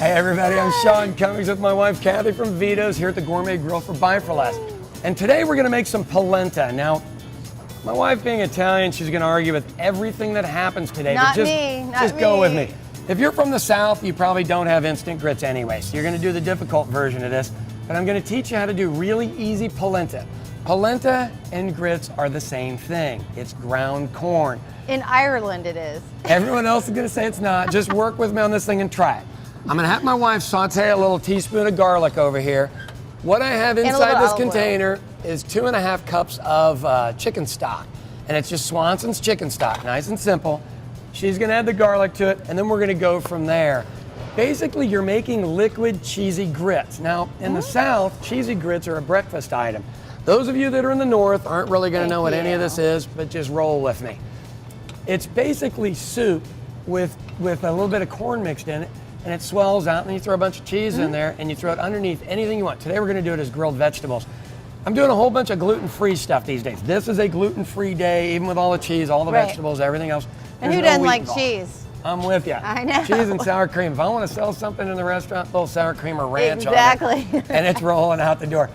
Hey everybody, I'm Sean Cummings with my wife Cathy from Vito's here at the Gourmet Grill for Buy for Less. And today we're gonna make some polenta. Now, my wife being Italian, she's gonna argue with everything that happens today. Not but me, not just me. go with me. If you're from the South, you probably don't have instant grits anyway, so you're gonna do the difficult version of this. But I'm gonna teach you how to do really easy polenta. Polenta and grits are the same thing. It's ground corn. In Ireland it is. Everyone else is gonna say it's not. Just work with me on this thing and try it. I'm gonna have my wife saute a little teaspoon of garlic over here. What I have inside this container is 2.5 cups of chicken stock. And it's just Swanson's chicken stock, nice and simple. She's gonna add the garlic to it, and then we're gonna go from there. Basically, you're making liquid cheesy grits. Now, in the South, cheesy grits are a breakfast item. Those of you that are in the North aren't really gonna know what any of this is, but just roll with me. It's basically soup with a little bit of corn mixed in it, and it swells out, and then you throw a bunch of cheese in there, and you throw it underneath anything you want. Today we're gonna do it as grilled vegetables. I'm doing a whole bunch of gluten-free stuff these days. This is a gluten-free day, even with all the cheese, all the vegetables, everything else. And who doesn't like cheese? I'm with you. I know. Cheese and sour cream. If I want to sell something in the restaurant, a little sour cream or ranch on Exactly. it, and it's rolling out the door.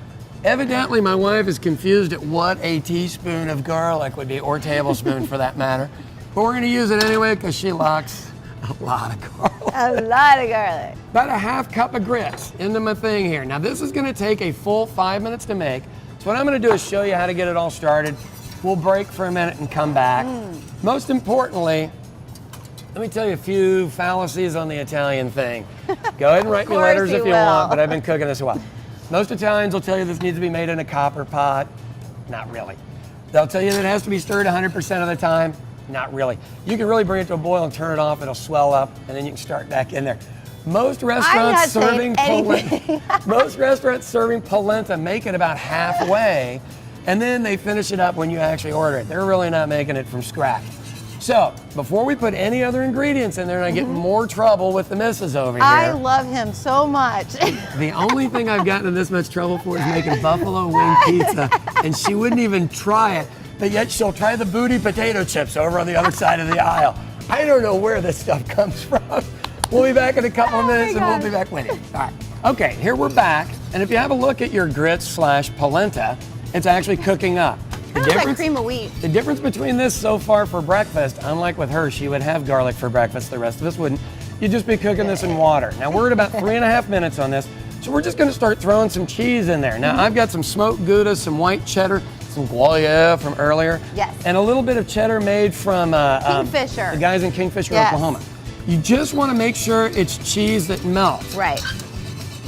Evidently, my wife is confused at what a teaspoon of garlic would be, or tablespoon for that matter. But we're gonna use it anyway because she likes a lot of garlic. A lot of garlic. About 1/2 cup of grits into my thing here. Now this is gonna take a full 5 minutes to make. So what I'm gonna do is show you how to get it all started. We'll break for a minute and come back. Most importantly, let me tell you a few fallacies on the Italian thing. Go ahead and write me letters if you want, but I've been cooking this a while. Most Italians will tell you this needs to be made in a copper pot. Not really. They'll tell you that it has to be stirred 100% of the time. Not really. You can really bring it to a boil and turn it off, it'll swell up, and then you can start back in there. Most restaurants serving polenta make it about halfway, and then they finish it up when you actually order it. They're really not making it from scratch. So, before we put any other ingredients in there, and I get in more trouble with the missus over here. I love him so much. The only thing I've gotten in this much trouble for is making buffalo wing pizza, and she wouldn't even try it, but yet she'll try the booty potato chips over on the other side of the aisle. I don't know where this stuff comes from. We'll be back in a couple of minutes and we'll be back with you. All right. Okay, here we're back, and if you have a look at your grits / polenta, it's actually cooking up. Like cream of wheat. The difference between this so far for breakfast, unlike with her, she would have garlic for breakfast, the rest of us wouldn't. You'd just be cooking this in water. Now we're at about 3.5 minutes on this, so we're just gonna start throwing some cheese in there. Now I've got some smoked Gouda, some white cheddar, some Grille from earlier, and a little bit of cheddar made from Kingfisher. the guys in Kingfisher, Oklahoma. You just wanna make sure it's cheese that melts. Right.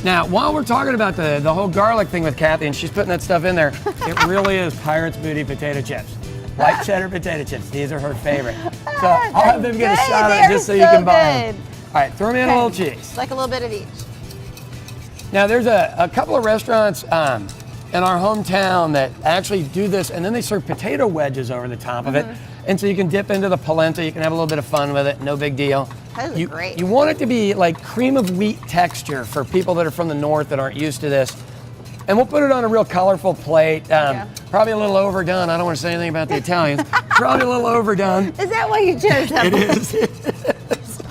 Now, while we're talking about the whole garlic thing with Cathy, and she's putting that stuff in there, it really is Pirate's Booty potato chips. White cheddar potato chips. These are her favorite. So I'll have them get a shot at it just so you can buy them. All right, throw me in a little cheese. Like a little bit of each. Now, there's a couple of restaurants in our hometown that actually do this, and then they serve potato wedges over the top of it. And so you can dip into the polenta, you can have a little bit of fun with it, no big deal. That is great. You want it to be like cream of wheat texture for people that are from the North that aren't used to this. And we'll put it on a real colorful plate, probably a little overdone. I don't want to say anything about the Italians. Probably a little overdone. Is that why you chose them? It is.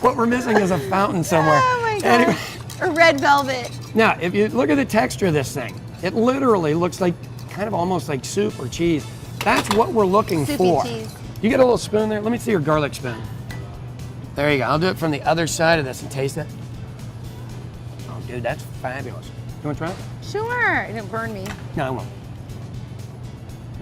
What we're missing is a fountain somewhere. Oh my God. Anyway. Or red velvet. Now, if you look at the texture of this thing, it literally looks like kind of almost like soup or cheese. That's what we're looking for. Cheese. You get a little spoon there? Let me see your garlic spoon. There you go. I'll do it from the other side of this and taste it. Oh, dude, that's fabulous. You want to try it? Sure. It didn't burn me. No, I won't.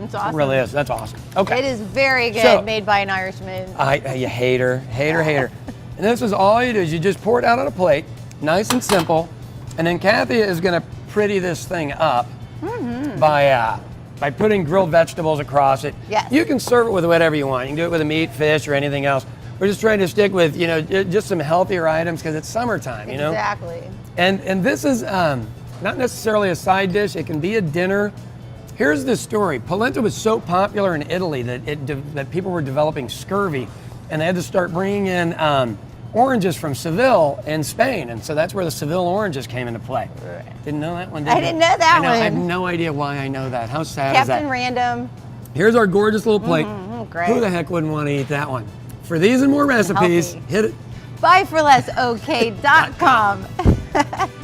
It's awesome. It really is. That's awesome. Okay. It is very good, made by an Irishman. You hater. Hater. And this is all you do is you just pour it out on a plate, nice and simple, and then Cathy is going to pretty this thing up by putting grilled vegetables across it. Yes. You can serve it with whatever you want. You can do it with a meat, fish, or anything else. We're just trying to stick with, just some healthier items because it's summertime, you know? Exactly. And this is not necessarily a side dish. It can be a dinner. Here's the story. Polenta was so popular in Italy that people were developing scurvy, and they had to start bringing in oranges from Seville in Spain, and so that's where the Seville oranges came into play. Right. Didn't know that one, did you? I didn't know that one. I have no idea why I know that. How sad is that? Captain Random. Here's our gorgeous little plate. Great. Who the heck wouldn't want to eat that one? For these and more recipes, Healthy. hit buyforlessok.com.